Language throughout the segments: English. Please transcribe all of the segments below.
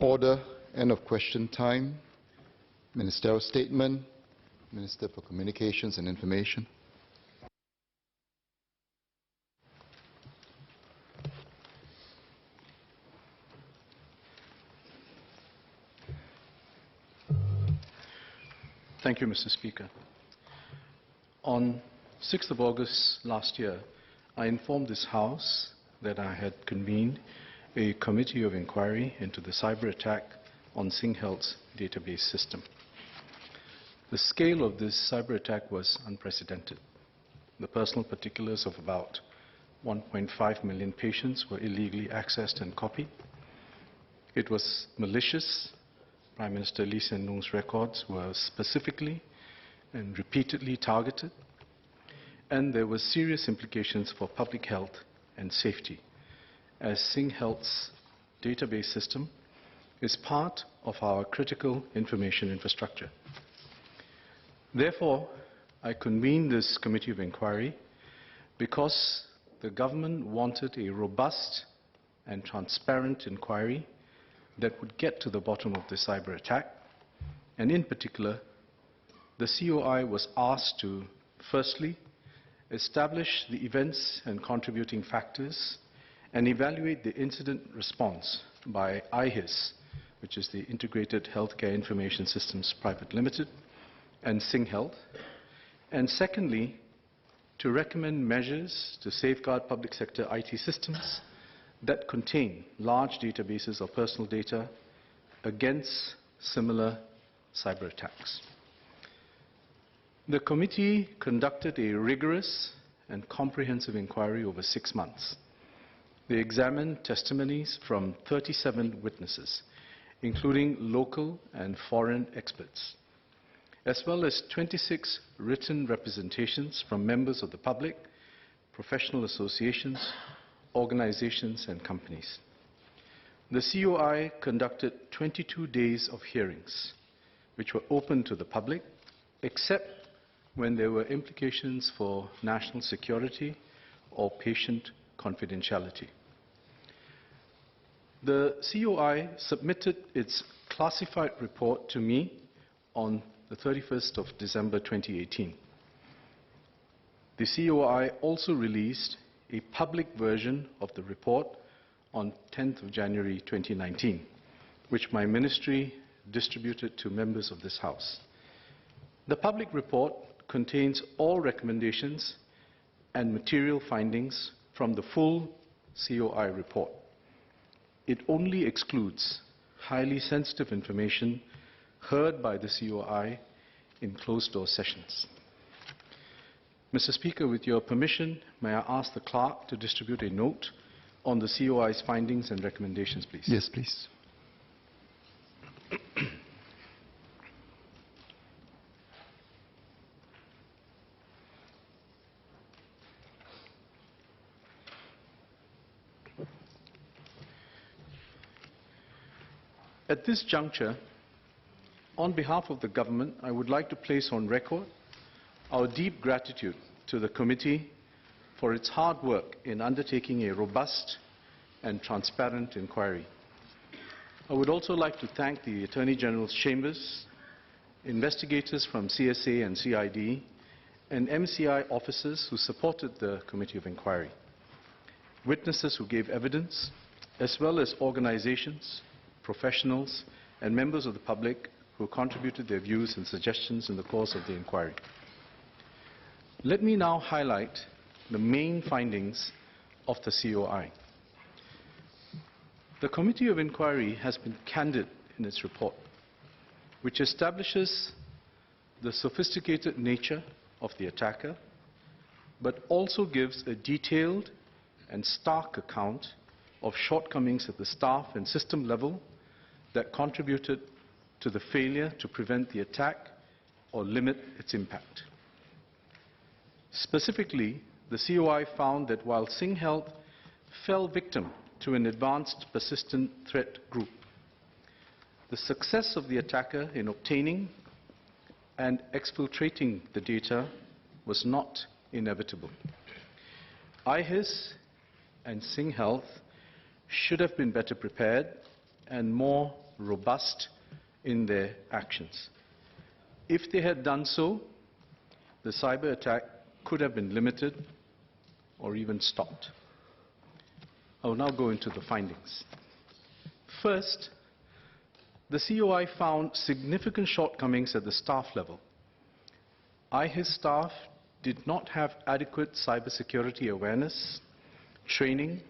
Order. End of question time. Ministerial statement. Minister for Communications and Information. Thank you, Mr. Speaker. On 6th of August last year, I informed this House that I had convened a committee of inquiry into the cyber attack on SingHealth's database system. The scale of this cyber attack was unprecedented. The personal particulars of about 1.5 million patients were illegally accessed and copied. It was malicious. Prime Minister Lee Hsien Loong's records were specifically and repeatedly targeted, and there were serious implications for public health and safety, as SingHealth's database system is part of our critical information infrastructure. Therefore, I convened this committee of inquiry because the government wanted a robust and transparent inquiry that would get to the bottom of the cyber attack, and in particular, the COI was asked to, firstly, establish the events and contributing factors and evaluate the incident response by IHIS, which is the Integrated Healthcare Information Systems Private Limited, and SingHealth, and secondly, to recommend measures to safeguard public sector IT systems that contain large databases of personal data against similar cyber attacks. The committee conducted a rigorous and comprehensive inquiry over 6 months. They examined testimonies from 37 witnesses, including local and foreign experts, as well as 26 written representations from members of the public, professional associations, organizations and companies. The COI conducted 22 days of hearings, which were open to the public, except when there were implications for national security or patient confidentiality. The COI submitted its classified report to me on the 31st of December 2018. The COI also released a public version of the report on 10th of January 2019, which my ministry distributed to members of this House. The public report contains all recommendations and material findings from the full COI report. It only excludes highly sensitive information heard by the COI in closed-door sessions. Mr. Speaker, with your permission, may I ask the clerk to distribute a note on the COI's findings and recommendations, please? Yes, please. At this juncture, on behalf of the government, I would like to place on record our deep gratitude to the committee for its hard work in undertaking a robust and transparent inquiry. I would also like to thank the Attorney General's Chambers, investigators from CSA and CID, and MCI officers who supported the committee of inquiry, witnesses who gave evidence, as well as organizations, professionals, and members of the public who contributed their views and suggestions in the course of the inquiry. Let me now highlight the main findings of the COI. The Committee of Inquiry has been candid in its report, which establishes the sophisticated nature of the attacker, but also gives a detailed and stark account of shortcomings at the staff and system level that contributed to the failure to prevent the attack or limit its impact. Specifically, the COI found that while SingHealth fell victim to an advanced persistent threat group, the success of the attacker in obtaining and exfiltrating the data was not inevitable. IHIS and SingHealth should have been better prepared and more robust in their actions. If they had done so, the cyber attack could have been limited or even stopped. I will now go into the findings. First, the COI found significant shortcomings at the staff level. IHIS staff did not have adequate cybersecurity awareness, training,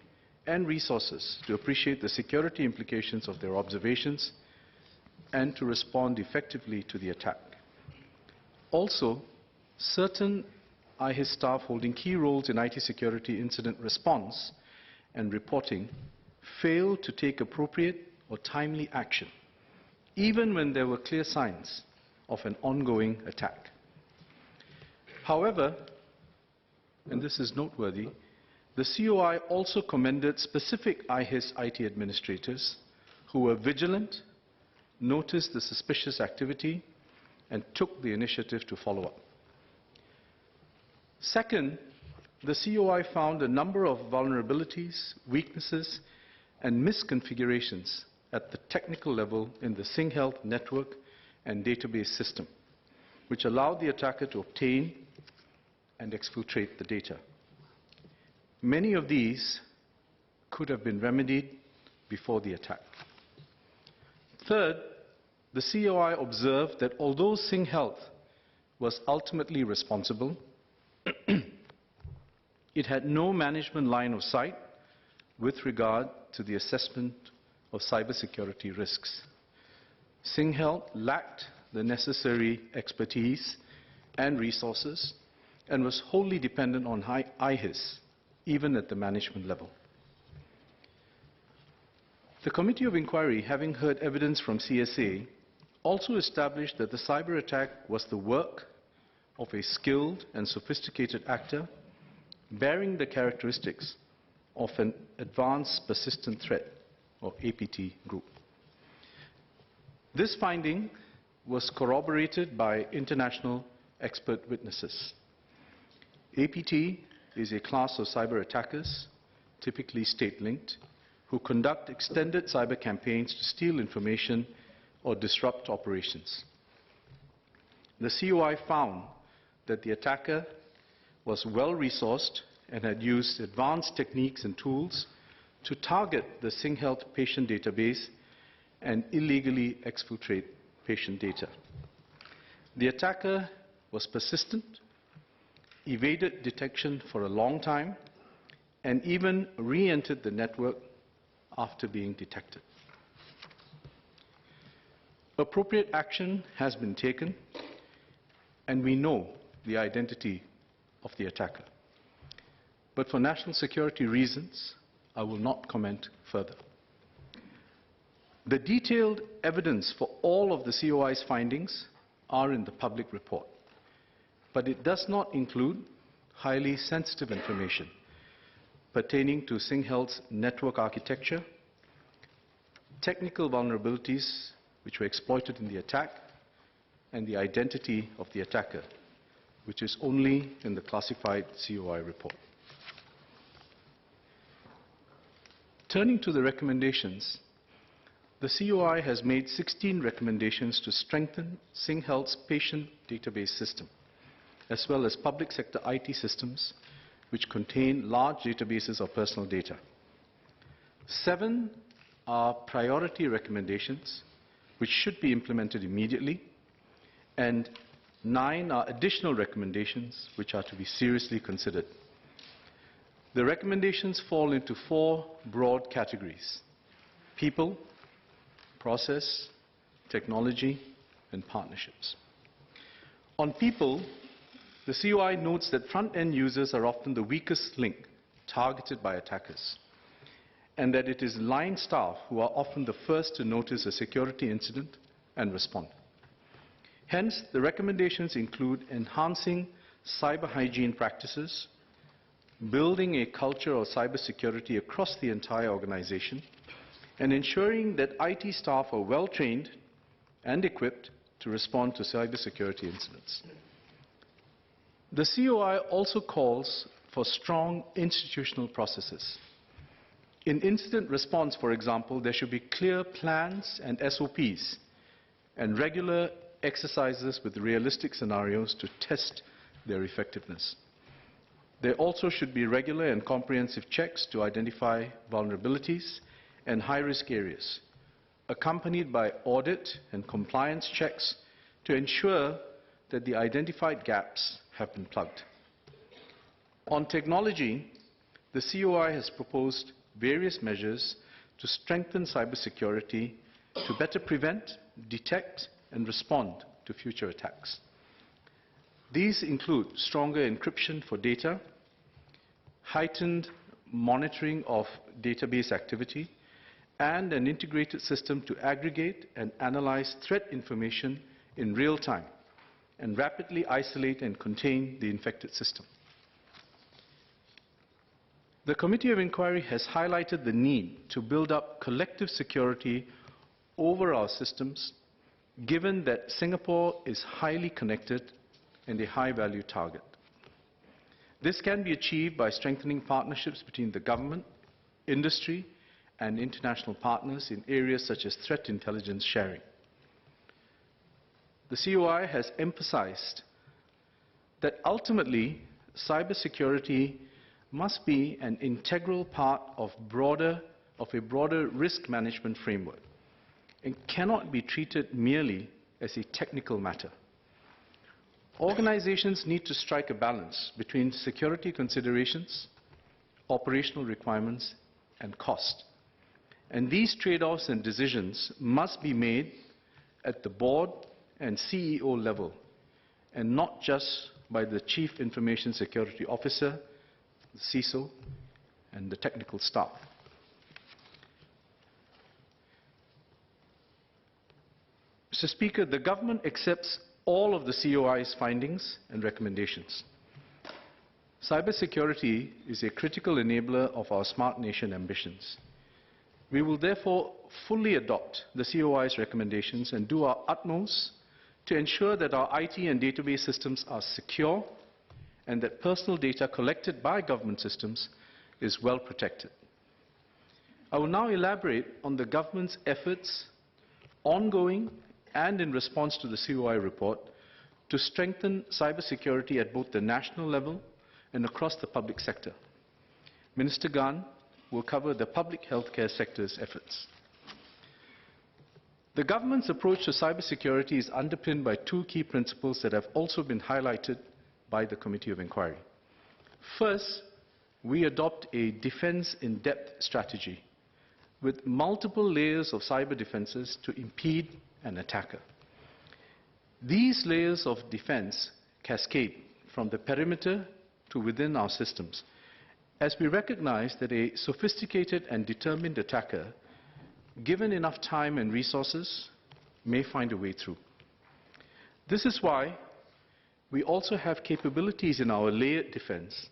and resources to appreciate the security implications of their observations and to respond effectively to the attack. Also, certain IHIS staff holding key roles in IT security incident response and reporting failed to take appropriate or timely action, even when there were clear signs of an ongoing attack. However, and this is noteworthy, the COI also commended specific IHIS IT administrators who were vigilant, noticed the suspicious activity, and took the initiative to follow up. Second, the COI found a number of vulnerabilities, weaknesses, and misconfigurations at the technical level in the SingHealth network and database system, which allowed the attacker to obtain and exfiltrate the data. Many of these could have been remedied before the attack. Third, the COI observed that although SingHealth was ultimately responsible, it had no management line of sight with regard to the assessment of cybersecurity risks. SingHealth lacked the necessary expertise and resources and was wholly dependent on IHIS, even at the management level. The Committee of Inquiry, having heard evidence from CSA, also established that the cyber attack was the work of a skilled and sophisticated actor bearing the characteristics of an advanced persistent threat, or APT group. This finding was corroborated by international expert witnesses. APT is a class of cyber attackers, typically state-linked, who conduct extended cyber campaigns to steal information or disrupt operations. The COI found that the attacker was well-resourced and had used advanced techniques and tools to target the SingHealth patient database and illegally exfiltrate patient data. The attacker was persistent, evaded detection for a long time, and even re-entered the network after being detected. Appropriate action has been taken, and we know the identity of the attacker. But for national security reasons, I will not comment further. The detailed evidence for all of the COI's findings are in the public report, but it does not include highly sensitive information pertaining to SingHealth's network architecture, technical vulnerabilities which were exploited in the attack, and the identity of the attacker, which is only in the classified COI report. Turning to the recommendations, the COI has made 16 recommendations to strengthen SingHealth's patient database system, as well as public sector IT systems which contain large databases of personal data. 7 are priority recommendations which should be implemented immediately, and 9 are additional recommendations which are to be seriously considered. The recommendations fall into 4 broad categories: people, process, technology, and partnerships. On people, the COI notes that front-end users are often the weakest link targeted by attackers, and that it is line staff who are often the first to notice a security incident and respond. Hence, the recommendations include enhancing cyber hygiene practices, building a culture of cybersecurity across the entire organization, and ensuring that IT staff are well-trained and equipped to respond to cybersecurity incidents. The COI also calls for strong institutional processes. In incident response, for example, there should be clear plans and SOPs and regular exercises with realistic scenarios to test their effectiveness. There also should be regular and comprehensive checks to identify vulnerabilities and high-risk areas, accompanied by audit and compliance checks to ensure that the identified gaps have been plugged. On technology, the COI has proposed various measures to strengthen cybersecurity to better prevent, detect, and respond to future attacks. These include stronger encryption for data, heightened monitoring of database activity, and an integrated system to aggregate and analyze threat information in real time and rapidly isolate and contain the infected system. The Committee of Inquiry has highlighted the need to build up collective security over our systems, given that Singapore is highly connected and a high-value target. This can be achieved by strengthening partnerships between the government, industry, and international partners in areas such as threat intelligence sharing. The COI has emphasized that ultimately cybersecurity must be an integral part of a broader risk management framework and cannot be treated merely as a technical matter. Organizations need to strike a balance between security considerations, operational requirements, and cost. And these trade-offs and decisions must be made at the board and CEO level, and not just by the Chief Information Security Officer, the CISO, and the technical staff. Mr. Speaker, the government accepts all of the COI's findings and recommendations. Cybersecurity is a critical enabler of our smart nation ambitions. We will therefore fully adopt the COI's recommendations and do our utmost to ensure that our IT and database systems are secure and that personal data collected by government systems is well protected. I will now elaborate on the government's efforts, ongoing and in response to the COI report, to strengthen cybersecurity at both the national level and across the public sector. Minister Gan will cover the public healthcare sector's efforts. The government's approach to cybersecurity is underpinned by two key principles that have also been highlighted by the Committee of Inquiry. First, we adopt a defense-in-depth strategy with multiple layers of cyber defenses to impede an attacker. These layers of defense cascade from the perimeter to within our systems, as we recognize that a sophisticated and determined attacker, given enough time and resources, may find a way through. This is why we also have capabilities in our layered defense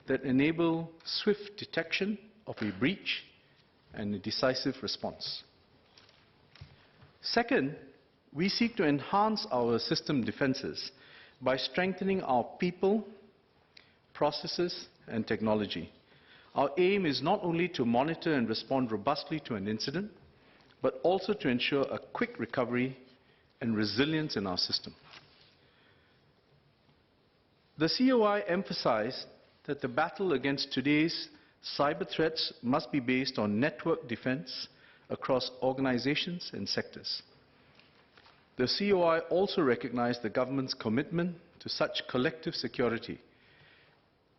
that enable swift detection of a breach and a decisive response. Second, we seek to enhance our system defenses by strengthening our people, processes, and technology. Our aim is not only to monitor and respond robustly to an incident, but also to ensure a quick recovery and resilience in our system. The COI emphasized that the battle against today's cyber threats must be based on network defense across organizations and sectors. The COI also recognized the government's commitment to such collective security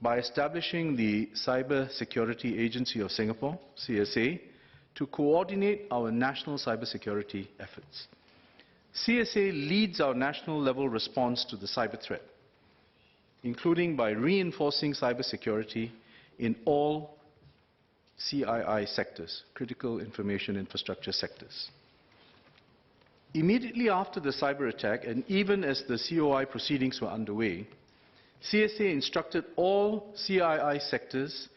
by establishing the Cyber Security Agency of Singapore, CSA, to coordinate our national cybersecurity efforts. CSA leads our national level response to the cyber threat, including by reinforcing cybersecurity in all CII sectors, critical information infrastructure sectors. Immediately after the cyber attack, and even as the COI proceedings were underway, CSA instructed all CII sectors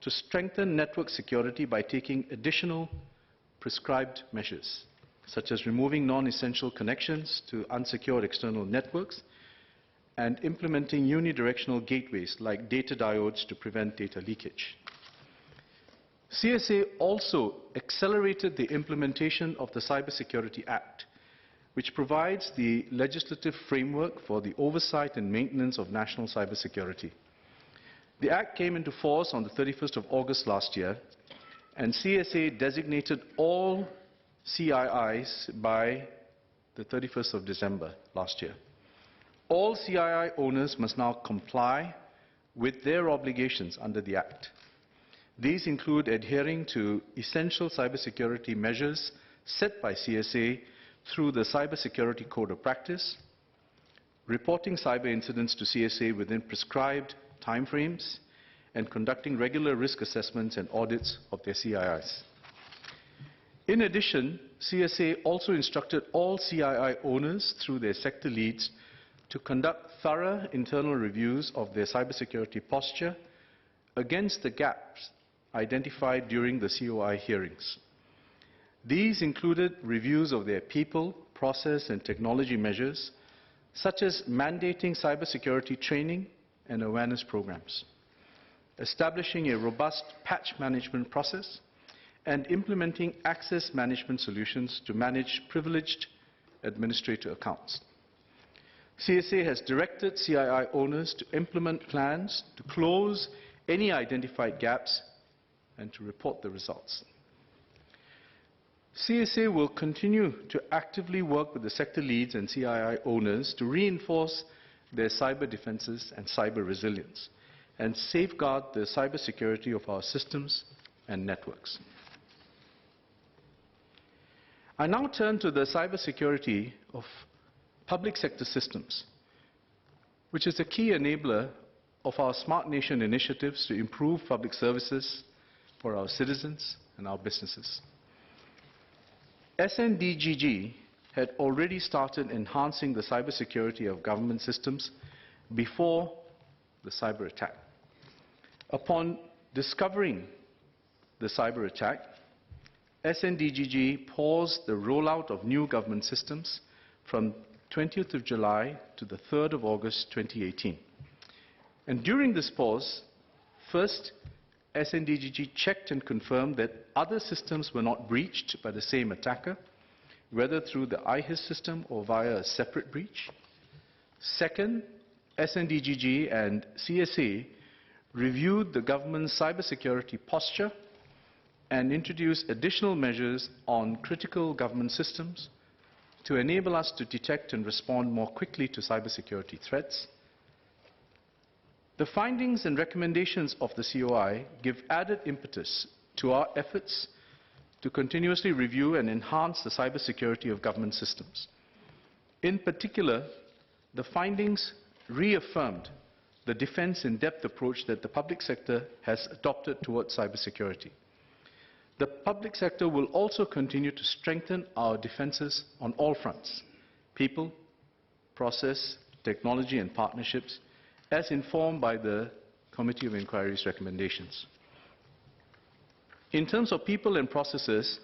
to strengthen network security by taking additional prescribed measures, such as removing non-essential connections to unsecured external networks and implementing unidirectional gateways like data diodes to prevent data leakage. CSA also accelerated the implementation of the Cybersecurity Act, which provides the legislative framework for the oversight and maintenance of national cybersecurity. The Act came into force on the 31st of August last year, and CSA designated all CIIs by the 31st of December last year. All CII owners must now comply with their obligations under the Act. These include adhering to essential cybersecurity measures set by CSA through the Cybersecurity Code of Practice, reporting cyber incidents to CSA within prescribed timeframes, and conducting regular risk assessments and audits of their CIIs. In addition, CSA also instructed all CII owners through their sector leads to conduct thorough internal reviews of their cybersecurity posture against the gaps identified during the COI hearings. These included reviews of their people, process and technology measures, such as mandating cybersecurity training and awareness programs, establishing a robust patch management process, and implementing access management solutions to manage privileged administrator accounts. CSA has directed CII owners to implement plans to close any identified gaps and to report the results. CSA will continue to actively work with the sector leads and CII owners to reinforce their cyber defenses and cyber resilience and safeguard the cybersecurity of our systems and networks. I now turn to the cybersecurity of public sector systems, which is a key enabler of our Smart Nation initiatives to improve public services for our citizens and our businesses. SNDGG had already started enhancing the cybersecurity of government systems before the cyber attack. Upon discovering the cyber attack, SNDGG paused the rollout of new government systems from 20th of July to the 3rd of August 2018. And during this pause, first, SNDGG checked and confirmed that other systems were not breached by the same attacker, whether through the IHIS system or via a separate breach. Second, SNDGG and CSA reviewed the government's cybersecurity posture and introduced additional measures on critical government systems to enable us to detect and respond more quickly to cybersecurity threats. The findings and recommendations of the COI give added impetus to our efforts to continuously review and enhance the cybersecurity of government systems. In particular, the findings reaffirmed the defense-in-depth approach that the public sector has adopted towards cybersecurity. The public sector will also continue to strengthen our defenses on all fronts: people, process, technology and partnerships, as informed by the Committee of Inquiry's recommendations. In terms of people and processes,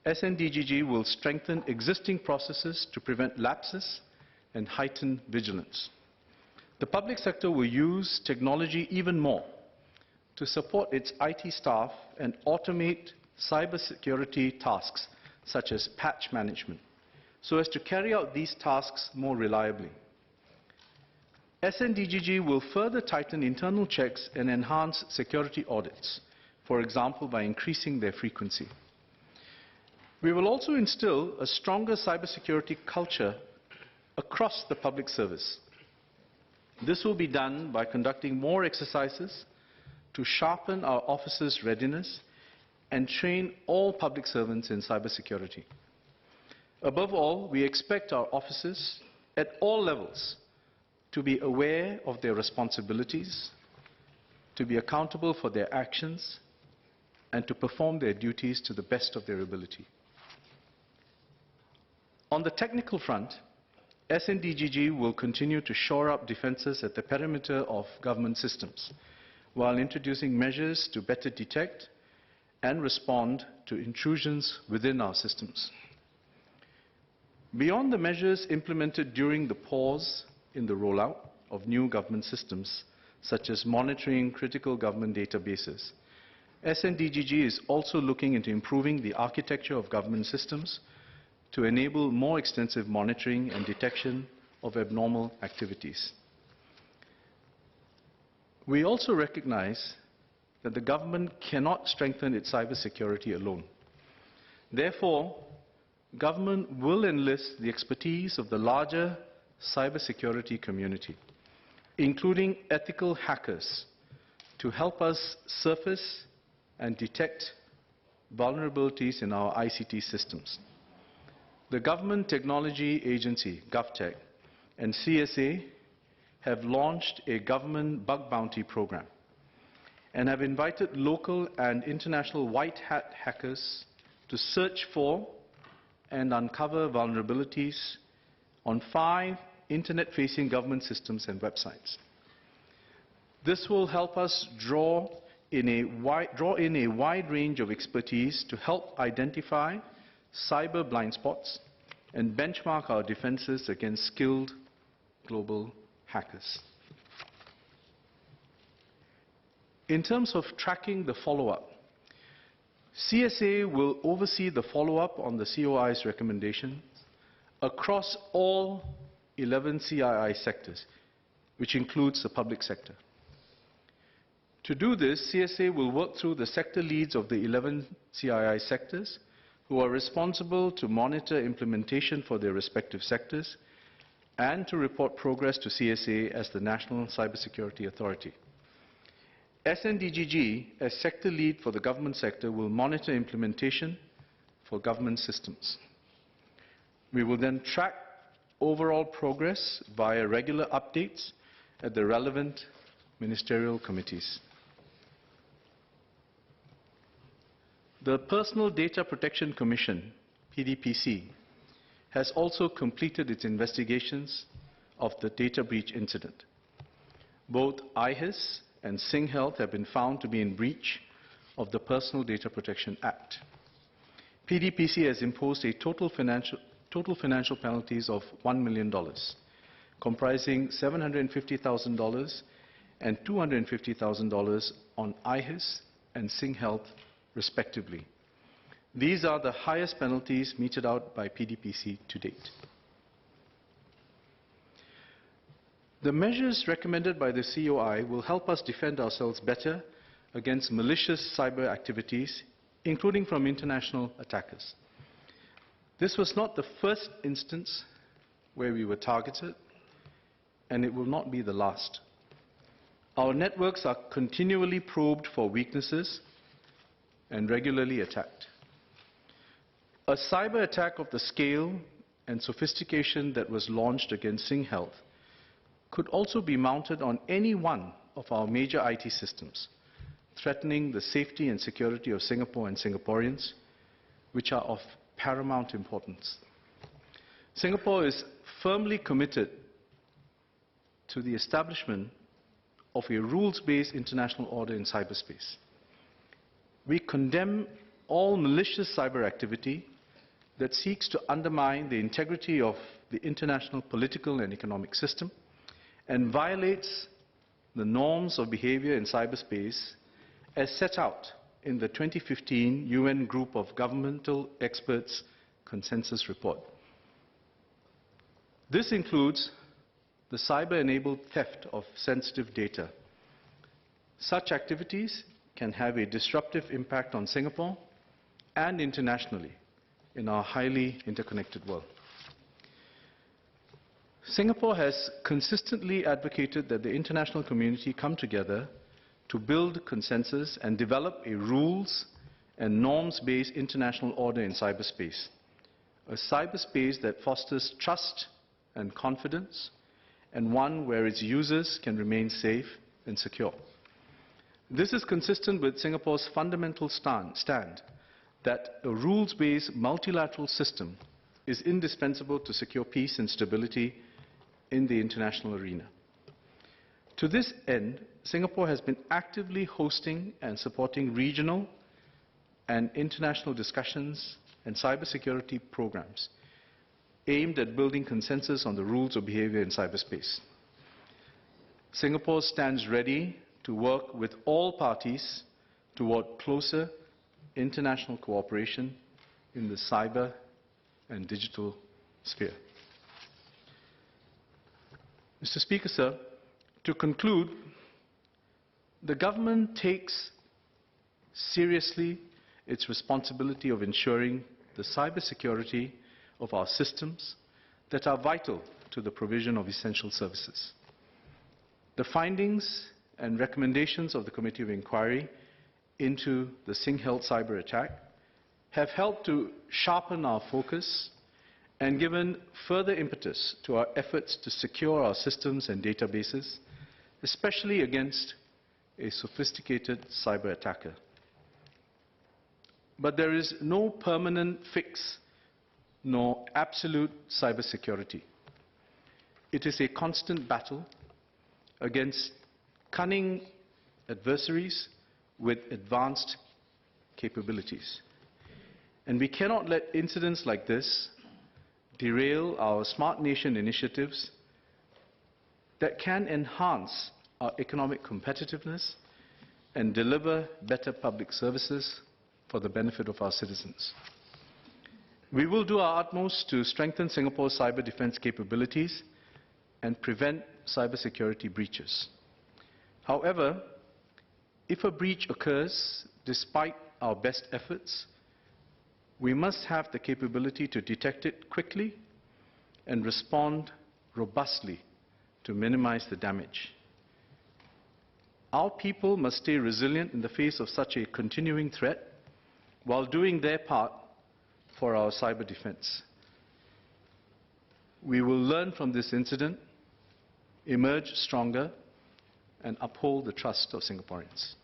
SNDGG will strengthen existing processes to prevent lapses and heighten vigilance. The public sector will use technology even more to support its IT staff and automate cybersecurity tasks such as patch management, so as to carry out these tasks more reliably. SNDGG will further tighten internal checks and enhance security audits, for example, by increasing their frequency. We will also instill a stronger cybersecurity culture across the public service. This will be done by conducting more exercises to sharpen our officers' readiness and train all public servants in cybersecurity. Above all, we expect our officers at all levels to be aware of their responsibilities, to be accountable for their actions, and to perform their duties to the best of their ability. On the technical front, SNDGG will continue to shore up defenses at the perimeter of government systems, while introducing measures to better detect and respond to intrusions within our systems. Beyond the measures implemented during the pause in the rollout of new government systems, such as monitoring critical government databases, SNDGG is also looking into improving the architecture of government systems to enable more extensive monitoring and detection of abnormal activities. We also recognize that the government cannot strengthen its cybersecurity alone. Therefore, government will enlist the expertise of the larger cybersecurity community, including ethical hackers, to help us surface and detect vulnerabilities in our ICT systems. The Government Technology Agency, GovTech, and CSA have launched a government bug bounty program and have invited local and international white hat hackers to search for and uncover vulnerabilities on 5 internet-facing government systems and websites. This will help us draw in a wide range of expertise to help identify cyber blind spots and benchmark our defenses against skilled global hackers. In terms of tracking the follow-up, CSA will oversee the follow-up on the COI's recommendations across all 11 CII sectors, which includes the public sector. To do this, CSA will work through the sector leads of the 11 CII sectors who are responsible to monitor implementation for their respective sectors and to report progress to CSA as the National Cybersecurity Authority. SNDGG, as sector lead for the government sector, will monitor implementation for government systems. We will then track overall progress via regular updates at the relevant ministerial committees. The Personal Data Protection Commission, PDPC, has also completed its investigations of the data breach incident. Both IHIS and SingHealth have been found to be in breach of the Personal Data Protection Act. PDPC has imposed a total financial penalties of $1 million, comprising $750,000 and $250,000 on IHIS and SingHealth, respectively. These are the highest penalties meted out by PDPC to date. The measures recommended by the COI will help us defend ourselves better against malicious cyber activities, including from international attackers. This was not the first instance where we were targeted, and it will not be the last. Our networks are continually probed for weaknesses and regularly attacked. A cyber attack of the scale and sophistication that was launched against SingHealth could also be mounted on any one of our major IT systems, threatening the safety and security of Singapore and Singaporeans, which are of paramount importance. Singapore is firmly committed to the establishment of a rules-based international order in cyberspace. We condemn all malicious cyber activity that seeks to undermine the integrity of the international political and economic system and violates the norms of behavior in cyberspace as set out in the 2015 UN Group of Governmental Experts Consensus Report. This includes the cyber-enabled theft of sensitive data. Such activities can have a disruptive impact on Singapore and internationally in our highly interconnected world. Singapore has consistently advocated that the international community come together to build consensus and develop a rules and norms-based international order in cyberspace, a cyberspace that fosters trust and confidence, and one where its users can remain safe and secure. This is consistent with Singapore's fundamental stand that a rules-based multilateral system is indispensable to secure peace and stability in the international arena. To this end, Singapore has been actively hosting and supporting regional and international discussions and cybersecurity programs aimed at building consensus on the rules of behavior in cyberspace. Singapore stands ready to work with all parties to toward closer international cooperation in the cyber and digital sphere. Mr. Speaker, sir, to conclude, the government takes seriously its responsibility of ensuring the cybersecurity of our systems that are vital to the provision of essential services. The findings and recommendations of the Committee of Inquiry into the SingHealth cyber attack have helped to sharpen our focus and given further impetus to our efforts to secure our systems and databases, especially against a sophisticated cyber attacker. But there is no permanent fix nor absolute cybersecurity. It is a constant battle against cunning adversaries with advanced capabilities. And we cannot let incidents like this derail our Smart Nation initiatives that can enhance our economic competitiveness and deliver better public services for the benefit of our citizens. We will do our utmost to strengthen Singapore's cyber defense capabilities and prevent cybersecurity breaches. However, if a breach occurs despite our best efforts, we must have the capability to detect it quickly and respond robustly to minimize the damage. Our people must stay resilient in the face of such a continuing threat while doing their part for our cyber defense. We will learn from this incident, emerge stronger, and uphold the trust of Singaporeans.